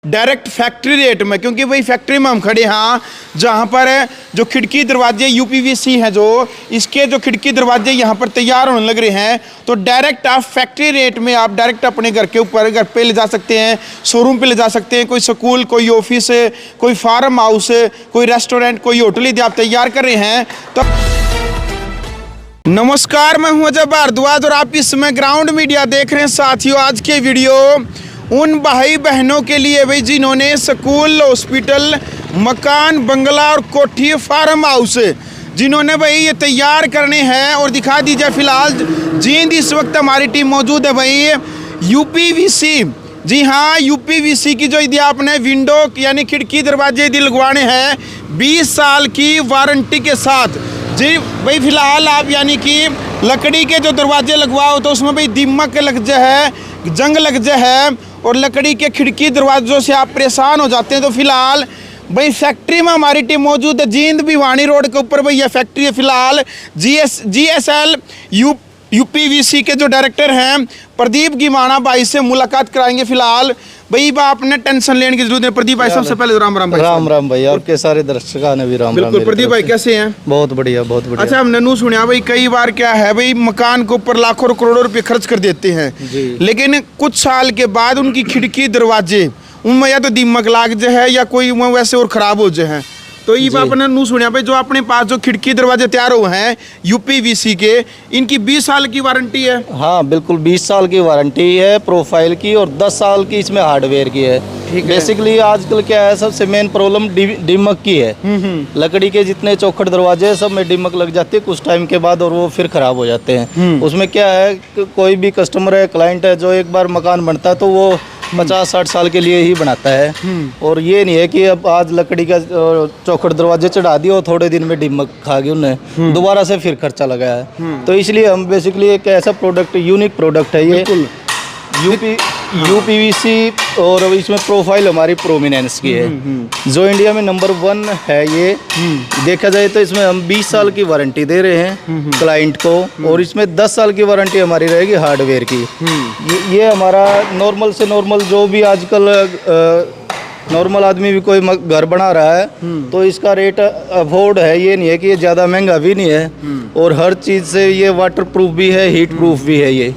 Direct factory rate में, क्योंकि वही फैक्ट्री में हम खड़े हैं जहाँ पर जो खिड़की दरवाजे यूपीवीसी हैं, जो इसके जो खिड़की दरवाजे यहाँ पर तैयार होने लग रहे हैं, तो डायरेक्ट आप फैक्ट्री रेट में आप डायरेक्ट अपने घर के ऊपर घर पे ले जा सकते हैं, शोरूम पे ले जा सकते हैं। कोई स्कूल, कोई ऑफिस, कोई फार्म हाउस, कोई रेस्टोरेंट, कोई होटल यदि आप तैयार कर रहे हैं तो नमस्कार, मैं हूं अजय भारद्वाज और आप इस समय ग्राउंड मीडिया देख रहे हैं। साथियों, आज के वीडियो उन भाई बहनों के लिए भाई जिन्होंने स्कूल, हॉस्पिटल, मकान, बंगला और कोठी, फार्म हाउस जिन्होंने भाई ये तैयार करने हैं। और दिखा दीजिए फिलहाल जींद इस वक्त हमारी टीम मौजूद है भाई यूपीवीसी। जी हाँ, यूपीवीसी की जो यदि आपने विंडो यानी खिड़की दरवाजे यदि लगवाने हैं 20 साल की वारंटी के साथ। जी भाई फिलहाल आप यानी कि लकड़ी के जो दरवाजे लगवाओ तो उसमें भाई दीमक लग जाए, जंग लग जाए और लकड़ी के खिड़की दरवाजों से आप परेशान हो जाते हैं। तो फिलहाल भाई फैक्ट्री में हमारी टीम मौजूद है जींद भिवानी रोड के ऊपर। भाई यह फैक्ट्री है फिलहाल जीएसएल यूपीवीसी के जो डायरेक्टर हैं प्रदीप गिमाना भाई से मुलाकात कराएंगे। फिलहाल भाई आपने टेंशन लेने की जरूरत है। प्रदीप भाई सबसे पहले राम राम भाई। राम राम भाई, और के सारे दर्शकों ने भी राम राम। बिल्कुल प्रदीप भाई, कैसे हैं? बहुत बढ़िया, बहुत बढ़िया। अच्छा, हमने नू सुना भाई कई बार क्या है भाई मकान के ऊपर लाखों करोड़ों रुपए खर्च कर देते हैं, लेकिन कुछ साल के बाद उनकी खिड़की दरवाजे उनमें या तो दीमक लाग जाए या कोई वैसे और खराब हो जाए। तो ये आपने नू सुना भाई जो अपने पास जो खिड़की दरवाजे तैयार हुए हैं यूपीवीसी के, इनकी 20 साल की वारंटी है। हाँ बिल्कुल, 20 साल की वारंटी है प्रोफाइल की, और 10 साल की इसमें हार्डवेयर की है। बेसिकली आजकल क्या है, सबसे मेन प्रॉब्लम डिमक की है। लकड़ी के जितने चौखट दरवाजे हैं सब में डिमक लग जाती है कुछ टाइम के बाद, और वो फिर खराब हो जाते हैं। उसमें क्या है, कोई भी कस्टमर है, क्लाइंट है, जो एक बार मकान बनता है तो वो 50-60 साल के लिए ही बनाता है। और ये नहीं है कि अब आज लकड़ी का चौखट दरवाजे चढ़ा दिए और थोड़े दिन में डिमक खा गई उन्हें, दोबारा से फिर खर्चा लगाया है। तो इसलिए हम बेसिकली एक ऐसा प्रोडक्ट, यूनिक प्रोडक्ट है ये यूपीवीसी, और इसमें प्रोफाइल हमारी प्रोमिनेंस की है जो इंडिया में नंबर 1 है। ये देखा जाए तो इसमें हम 20 साल की वारंटी दे रहे हैं क्लाइंट को, और इसमें 10 साल की वारंटी हमारी रहेगी हार्डवेयर की। ये हमारा नॉर्मल से नॉर्मल, जो भी आजकल नॉर्मल आदमी भी कोई घर बना रहा है तो इसका रेट अफोर्ड है। ये नहीं है कि ये ज़्यादा महंगा भी नहीं है, और हर चीज़ से ये वाटर प्रूफ भी है, हीट प्रूफ भी है। ये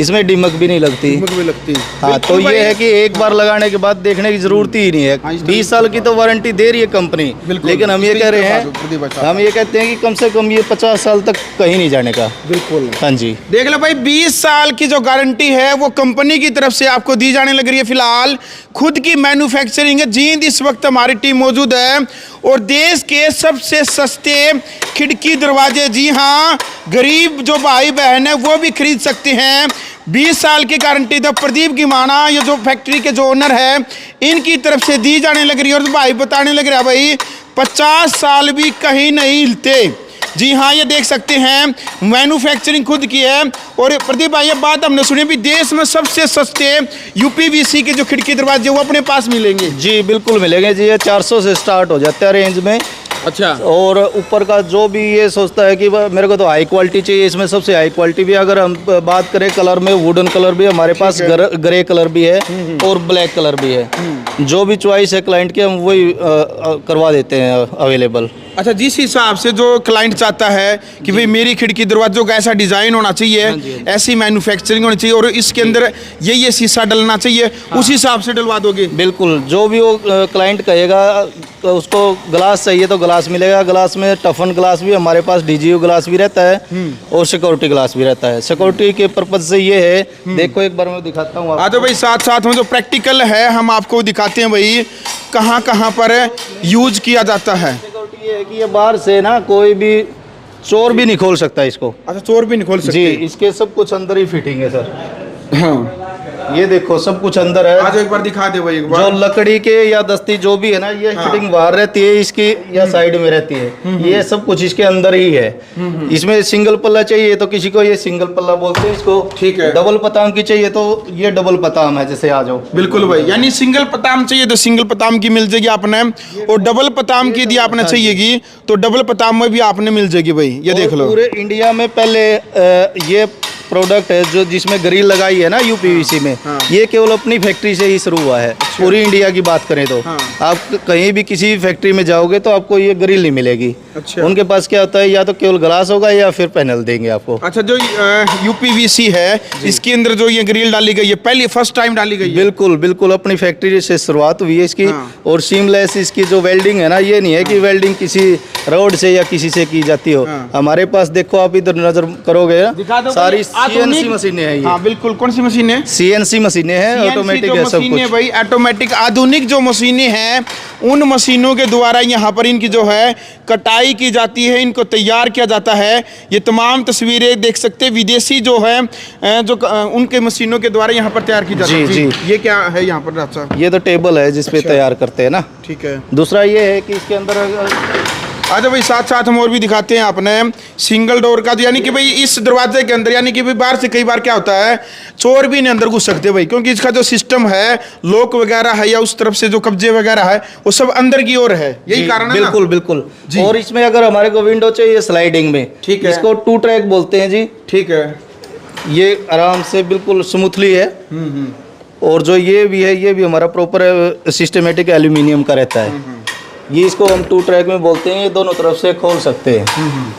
इसमें डिमक भी नहीं लगती। हाँ, तो ये है कि एक बार लगाने के बाद देखने की जरूरत ही नहीं है। 20 साल की तो वारंटी दे रही है कंपनी, लेकिन हम ये कह रहे हैं, हम ये कहते हैं कि कम से कम ये 50 साल तक कहीं नहीं जाने का। बिल्कुल, हाँ जी। देख लो भाई, 20 साल की जो गारंटी है वो कंपनी की तरफ से आपको दी जाने लग रही है। फिलहाल खुद की मैन्युफैक्चरिंग है। जींद इस वक्त हमारी टीम मौजूद है, और देश के सबसे सस्ते खिड़की दरवाजे, जी हाँ, गरीब जो भाई बहन है वो भी खरीद सकते हैं। 20 साल की गारंटी तो प्रदीप गिमाना, ये जो फैक्ट्री के जो ओनर है, इनकी तरफ से दी जाने लग रही है। और भाई बताने लग रहा है भाई 50 साल भी कहीं नहीं हिलते। जी हाँ, ये देख सकते हैं मैन्युफैक्चरिंग खुद की है। और प्रदीप भाई, ये बात हमने सुनी भी देश में सबसे सस्ते यूपीवीसी के जो खिड़की दरवाजे वो अपने पास मिलेंगे। जी बिल्कुल मिलेंगे जी, ये 400 से स्टार्ट हो जाता है रेंज में। अच्छा, और ऊपर का जो भी ये सोचता है कि मेरे को तो हाई क्वालिटी चाहिए, इसमें सबसे हाई क्वालिटी भी, अगर हम बात करें कलर में, वुडन कलर भी हमारे पास, ग्रे कलर भी है और ब्लैक कलर भी है। जो भी चॉइस है क्लाइंट की हम वही करवा देते हैं अवेलेबल। अच्छा, जिस हिसाब से जो क्लाइंट चाहता है कि भाई मेरी खिड़की दरवाजों का ऐसा डिजाइन होना चाहिए, ऐसी मैन्युफैक्चरिंग होनी चाहिए और इसके अंदर ये शीशा डलना चाहिए, उस हिसाब से डलवा दोगे? बिल्कुल, जो भी वो क्लाइंट कहेगा, तो उसको ग्लास चाहिए तो ग्लास मिलेगा। ग्लास में टफन ग्लास भी हमारे पास, डीजीयू ग्लास भी रहता है और सिक्योरिटी ग्लास भी रहता है। सिक्योरिटी के पर्पज से ये है, देखो एक बार मैं दिखाता हूँ। हाँ, तो भाई साथ साथ में जो प्रैक्टिकल है हम आपको दिखाते हैं भाई कहाँ कहाँ पर यूज किया जाता है। सिक्योरिटी ये है कि ये बाहर से ना कोई भी चोर भी नहीं खोल सकता इसको। अच्छा, चोर भी नहीं खोल सकते? जी, इसके सब कुछ अंदर ही फिटिंग है सर। हाँ, ये देखो सब कुछ अंदर है। आज एक बार दिखा दे भाई, एक बार। जो लकड़ी के या दस्ती जो भी है ना, ये फिटिंग बाहर रहती है इसकी या साइड में रहती है। ये सब कुछ इसके अंदर ही है। इसमें सिंगल पल्ला चाहिए तो किसी को ये सिंगल पल्ला बोलते हैं इसको, ठीक है। डबल पताम की चाहिए तो ये डबल पताम है, जैसे आ जाओ। बिल्कुल भाई, यानी सिंगल पताम चाहिए तो सिंगल पताम की मिल जाएगी आपने, और डबल पताम की यदि आपने चाहिएगी तो डबल पताम में भी आपने मिल जाएगी भाई। ये देख लो, पूरे इंडिया में पहले ये प्रोडक्ट है जो जिसमें ग्रिल लगाई है ना यूपीवीसी में, ये केवल अपनी फैक्ट्री से ही शुरू हुआ है। पूरी इंडिया की बात करें तो हाँ। आप कहीं भी किसी फैक्ट्री में जाओगे तो आपको ये ग्रिल नहीं मिलेगी। अच्छा। उनके पास क्या होता है, या तो केवल ग्लास होगा या फिर पैनल देंगे आपको। अच्छा, जो यूपीवीसी है इसके अंदर जो ये ग्रिल डाली गई है, पहली फर्स्ट टाइम डाली गई है? बिल्कुल बिल्कुल, अपनी फैक्ट्री से शुरुआत हुई है इसकी। हाँ। और सीमलेस इसकी जो वेल्डिंग है ना, ये नहीं है कि वेल्डिंग किसी रोड से या किसी से की जाती हो। हाँ। हमारे पास देखो, आप इधर नजर करोगे दिखा दो सारी भाई, CNC मशीनें हैं ये। हाँ बिल्कुल, कौन सी मशीन है? CNC मशीनें हैं, ऑटोमेटिक है सब कुछ। भाई ऑटोमेटिक आधुनिक जो मशीनें हैं, उन मशीनों के द्वारा यहाँ पर इनकी जो है कटाई की जाती है, इनको तैयार किया जाता है। ये तमाम तस्वीरें देख सकते हैं, विदेशी जो है उनके मशीनों के द्वारा यहाँ पर तैयार की जाती है। जी। ये क्या है यहाँ पर राजा? ये तो टेबल है जिसपे अच्छा। तैयार करते हैं ना। ठीक है। दूसरा ये है कि इसके अंदर अच्छा भाई, साथ साथ हम और भी दिखाते हैं आपने सिंगल डोर का, यानी कि भाई इस दरवाजे के अंदर, यानी कि भाई बाहर से कई बार क्या होता है, चोर भी नहीं अंदर घुस सकते भाई, क्योंकि इसका जो सिस्टम है, लॉक वगैरह है या उस तरफ से जो कब्जे वगैरह है, वो सब अंदर की ओर है। यही कारण है ना? बिल्कुल बिल्कुल जी। और इसमें अगर हमारे को विंडो चाहिए स्लाइडिंग में, ठीक है। इसको 2 ट्रैक बोलते हैं जी। ठीक है। ये आराम से बिल्कुल स्मूथली है। और जो ये भी है, ये भी हमारा प्रॉपर सिस्टमेटिक एल्यूमिनियम का रहता है। ये इसको हम 2 ट्रैक में बोलते हैं। ये दोनों तरफ से खोल सकते हैं।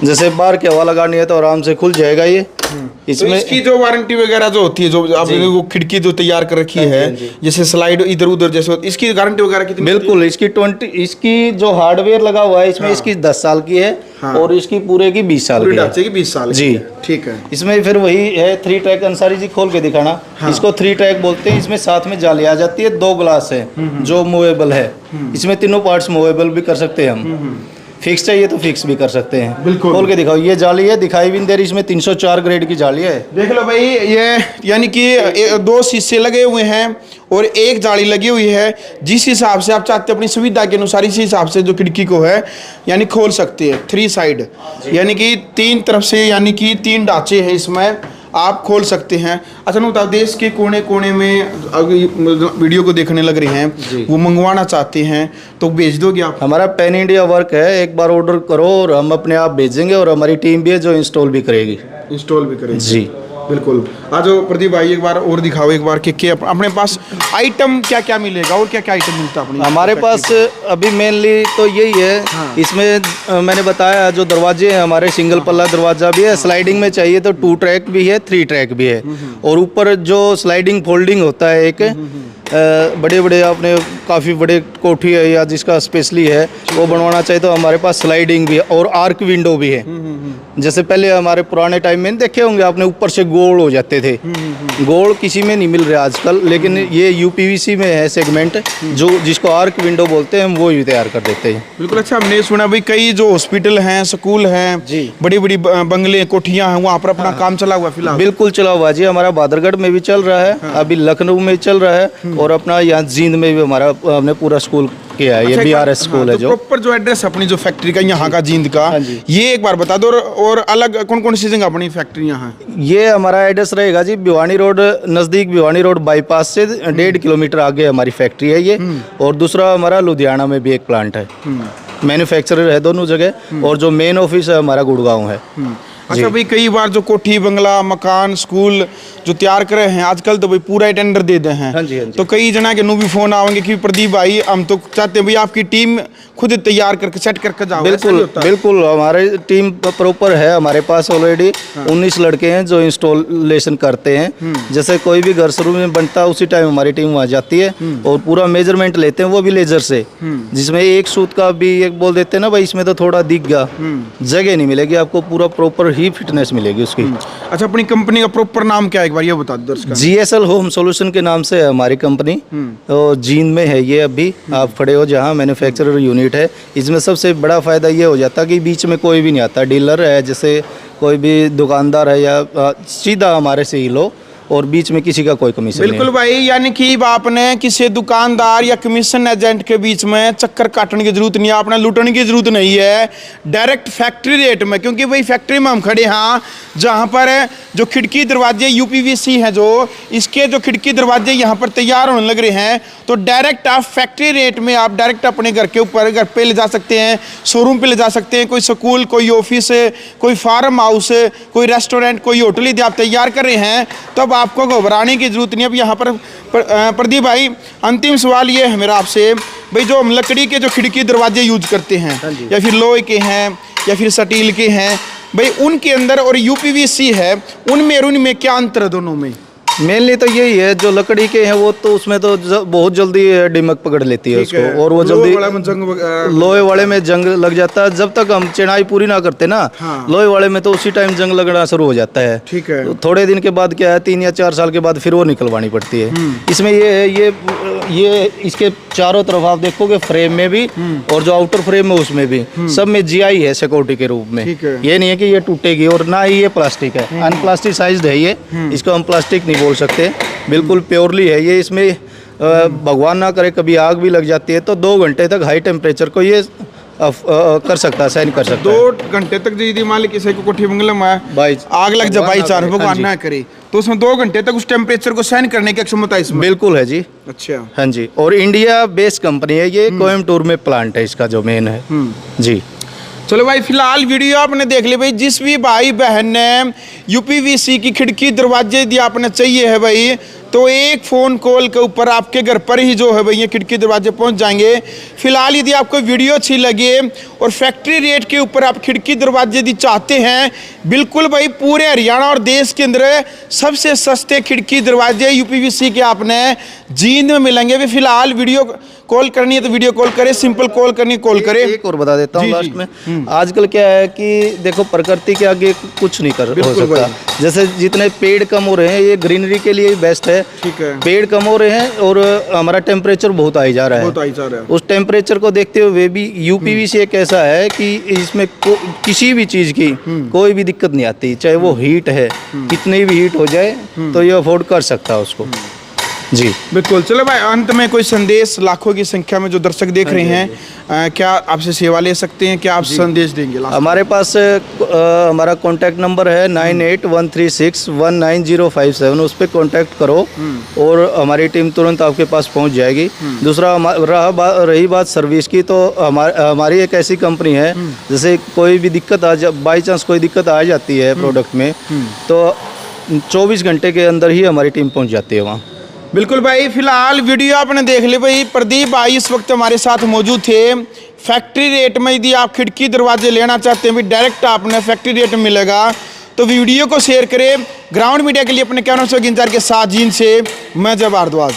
जैसे बाहर की हवा लगानी है तो आराम से खुल जाएगा ये। तो इसमें इसकी जो वारंटी वगैरह जो होती है, जो आपने वो खिड़की जो तैयार कर रखी है, जैसे स्लाइड इधर उधर जैसे होती है, इसकी गारंटी वगैरह कितनी? बिल्कुल, इसकी जो हार्डवेयर लगा हुआ है इसमें, हाँ। इसकी 10 साल की है। हाँ। और इसकी पूरे की 20 साल पूरी की है। ढांचे की 20 साल जी। की है। ठीक है। इसमें फिर वही है 3 ट्रैक। अंसारी जी खोल के दिखाना। हाँ। इसको 3 ट्रैक बोलते हैं। इसमें साथ में जाली आ जाती है, 2 ग्लास है जो मूवेबल है। इसमें तीनों पार्ट्स मूवेबल भी कर सकते हैं हम। फिक्स चाहिए तो फिक्स भी कर सकते हैं। बिल्कुल। खोल के दिखाओ, ये जाली है, दिखाई भी नहीं दे रही। इसमें 304 ग्रेड की जाली है। देख लो भाई, ये यानी कि 2 शीशे लगे हुए हैं और 1 जाली लगी हुई है। जिस हिसाब से आप चाहते हैं अपनी सुविधा के अनुसार, इसी हिसाब से जो खिड़की को है यानी खोल सकते हैं। 3 साइड, यानी कि 3 तरफ से, यानी कि 3 ढांचे हैं इसमें, आप खोल सकते हैं। अच्छा, मैं बताओ, देश के कोने कोने में अगर वीडियो को देखने लग रहे हैं, वो मंगवाना चाहते हैं तो भेज दोगे आप? हमारा पैन इंडिया वर्क है। एक बार ऑर्डर करो और हम अपने आप भेजेंगे। और हमारी टीम भी है जो इंस्टॉल भी करेगी। इंस्टॉल भी करेंगे? जी बिल्कुल। आज प्रदीप भाई एक बार और दिखाओ, एक बार कि अपने पास आइटम क्या क्या मिलेगा और क्या क्या आइटम मिलता है अपने हमारे पास अभी मेनली तो यही है। हाँ। इसमें मैंने बताया जो दरवाजे हैं हमारे, सिंगल पल्ला दरवाजा भी है। स्लाइडिंग में चाहिए तो 2 ट्रैक भी है, 3 ट्रैक भी है। और ऊपर जो स्लाइडिंग फोल्डिंग होता है एक, बड़े बड़े आपने काफ़ी बड़े कोठी है या जिसका स्पेशली है वो बनवाना चाहिए तो हमारे पास स्लाइडिंग भी है। और आर्क विंडो भी है। जैसे पहले हमारे पुराने टाइम में देखे होंगे आपने, ऊपर से गोल हो जाते थे। गोल किसी में नहीं मिल रहा आजकल, लेकिन ये यूपीवीसी में है सेगमेंट, जो जिसको आर्क विंडो बोलते हैं, हम वो ही तैयार कर देते हैं। बिल्कुल। अच्छा, हमने सुना भाई कई जो हॉस्पिटल हैं, स्कूल हैं, जी। बड़ी बड़ी बंगले कोठियां हैं, वहाँ पर अपना काम चला हुआ फिलहाल? बिल्कुल चला हुआ जी। हमारा बादरगढ़ में भी चल रहा है, अभी लखनऊ में चल रहा है। और अपना यहाँ जींद में भी हमारा हमने पूरा स्कूल किया है। ये अच्छा, BRS स्कूल है जो प्रॉपर जो एड्रेस अपनी जो फैक्ट्री का यहाँ का जींद का, हाँ जी। ये एक बार बता दो। और अलग कौन कौन सी जगह अपनी फैक्ट्री यहाँ है? ये हमारा एड्रेस रहेगा जी भिवानी रोड, नज़दीक भिवानी रोड बाईपास से 1.5 किलोमीटर आगे हमारी फैक्ट्री है ये। और दूसरा हमारा लुधियाना में भी एक प्लांट है। मैन्युफैक्चरर है दोनों जगह। और जो मेन ऑफिस है हमारा गुड़गांव है। अच्छा भाई, कई बार जो कोठी बंगला मकान स्कूल जो तैयार करे हैं आजकल, तो भाई पूरा टेंडर दे दे हैं। हाँ जी, हाँ जी। तो कई जना के नु भी फोन आएंगे कि प्रदीप भाई हम तो चाहते हैं भाई आपकी टीम खुद तैयार करके सेट करके जाओ। बिल्कुल बिल्कुल, हमारी टीम प्रॉपर है। हमारे पास ऑलरेडी 19 लड़के हैं जो इंस्टॉलेशन करते हैं। जैसे कोई भी घर शुरू में बनता है उसी टाइम हमारी टीम वहाँ जाती है और पूरा मेजरमेंट लेते हैं, वो भी लेजर से। जिसमें एक सूत का भी एक बोल देते हैं ना भाई, इसमें तो थोड़ा दिख गया, जगह नहीं मिलेगी आपको, पूरा प्रॉपर ही फिटनेस मिलेगी उसकी। अच्छा, अपनी कंपनी का प्रॉपर नाम क्या है एक बार ये बता दो दर्शकों? GSL होम सॉल्यूशन के नाम से है हमारी कंपनी। तो जींद में है ये, अभी आप खड़े हो जहाँ मैन्युफैक्चरर यूनिट है। इसमें सबसे बड़ा फायदा ये हो जाता है कि बीच में कोई भी नहीं आता। डीलर है जैसे कोई भी दुकानदार है या सीधा हमारे से ही लो, और बीच में किसी का कोई कमीशन नहीं। बिल्कुल भाई, यानी कि आपने किसी दुकानदार या कमीशन एजेंट के बीच में चक्कर काटने की जरूरत नहीं है, आपने लूटने की जरूरत नहीं है। डायरेक्ट फैक्ट्री रेट में, क्योंकि भाई फैक्ट्री में हम खड़े हैं जहाँ पर जो खिड़की दरवाजे यूपीवीसी हैं, जो इसके जो खिड़की दरवाजे यहाँ पर तैयार होने लग रहे हैं, तो डायरेक्ट आप फैक्ट्री रेट में आप डायरेक्ट अपने घर के ऊपर घर पे ले जा सकते हैं, शोरूम पे ले जा सकते हैं। कोई स्कूल, कोई ऑफिस, कोई फार्म हाउस, कोई रेस्टोरेंट, कोई होटल यदि आप तैयार कर रहे हैं, तो अब आपको घबराने की जरूरत नहीं। अब यहाँ पर प्रदीप भाई, अंतिम सवाल ये है मेरा आपसे, भाई जो हम लकड़ी के जो खिड़की दरवाजे यूज करते हैं, या फिर लोहे के हैं या फिर स्टील के हैं, भाई उनके अंदर और यूपीवीसी है, उनमें और उनमें क्या अंतर है दोनों में? मेनली तो यही है, जो लकड़ी के हैं वो तो उसमें तो बहुत जल्दी दीमक पकड़ लेती है उसको, और वो जल्दी लोहे वाले में जंग लग जाता है। जब तक हम चिनाई पूरी ना करते ना, लोहे वाले में तो उसी टाइम जंग लगना शुरू हो जाता है। ठीक है। तो थोड़े दिन के बाद क्या है, 3 या 4 साल के बाद फिर वो निकलवानी पड़ती है। इसमें ये है, ये इसके चारों तरफ आप देखोगे फ्रेम में भी और जो आउटर फ्रेम है उसमें भी सब में जीआई है सिक्योरिटी के रूप में। ये नहीं है कि ये टूटेगी, और ना ही ये प्लास्टिक है, अनप्लास्टिसाइज्ड है ये, इसको हम प्लास्टिक नहीं बोल सकते, बिल्कुल प्योरली है ये। इसमें भगवान ना करे कभी आग भी लग जाती है तो 2 घंटे तक हाई टेम्परेचर को ये कर सकता है, सहन कर सकता है। 2 घंटे तक यदि मान ली किसी को कोठी बंगले में आग लग जाए बाई चांस, भगवान ना करे, तो उसमें 2 घंटे तक उस टेम्परेचर को सहन करने की क्षमता इसमें बिल्कुल है जी। अच्छा, हाँ जी, और इंडिया बेस्ड कंपनी है ये, कोयम्बटूर में प्लांट है इसका जो मेन है जी। चलो भाई, फिलहाल वीडियो आपने देख ली भाई। जिस भी भाई बहन ने यूपीवीसी की खिड़की दरवाजे यदि आपने चाहिए है भाई, तो एक फ़ोन कॉल के ऊपर आपके घर पर ही जो है भाई ये खिड़की दरवाजे पहुंच जाएंगे। फिलहाल यदि आपको वीडियो अच्छी लगे और फैक्ट्री रेट के ऊपर आप खिड़की दरवाजे यदि चाहते हैं, बिल्कुल भाई पूरे हरियाणा और देश के अंदर सबसे सस्ते खिड़की दरवाजे यूपीवीसी के आपने जींद में मिलेंगे। भी फिलहाल वीडियो कॉल करनी है तो वीडियो कॉल करे, सिंपल कॉल करनी कॉल करे। एक और बता देता हूँ लास्ट में, आजकल क्या है कि देखो प्रकृति के आगे कुछ नहीं कर हो सकता। जैसे जितने पेड़ कम हो रहे हैं, ये ग्रीनरी के लिए बेस्ट है। ठीक है। पेड़ कम हो रहे हैं और हमारा टेम्परेचर बहुत आई जा रहा है। उस टेम्परेचर को देखते हुए भी यूपीवीसी एक ऐसा है कि इसमें किसी भी चीज की कोई भी दिक्कत नहीं आती, चाहे वो हीट है, कितनी भी हीट हो जाए तो ये अफोर्ड कर सकता है उसको जी। बिल्कुल। चलो भाई, अंत में कोई संदेश, लाखों की संख्या में जो दर्शक देख रहे हैं, क्या आपसे सेवा ले सकते हैं, क्या आप संदेश देंगे? हमारे पास हमारा कॉन्टैक्ट नंबर है 9813619057, उस पर कॉन्टैक्ट करो और हमारी टीम तुरंत आपके पास पहुंच जाएगी। दूसरा, रही बात सर्विस की, तो हमारी एक ऐसी कंपनी है, जैसे कोई भी दिक्कत बाई चांस कोई दिक्कत आ जाती है प्रोडक्ट में, तो 24 घंटे के अंदर ही हमारी टीम पहुँच जाती है वहाँ। बिल्कुल भाई, फिलहाल वीडियो आपने देख ली भाई। प्रदीप भाई इस वक्त हमारे साथ मौजूद थे। फैक्ट्री रेट में यदि आप खिड़की दरवाजे लेना चाहते हैं भी, डायरेक्ट आपने फैक्ट्री रेट में मिलेगा, तो वीडियो को शेयर करें। ग्राउंड मीडिया के लिए अपने कैमरा से गिनजार के साथ जीन से मैं जब भारद्वाज।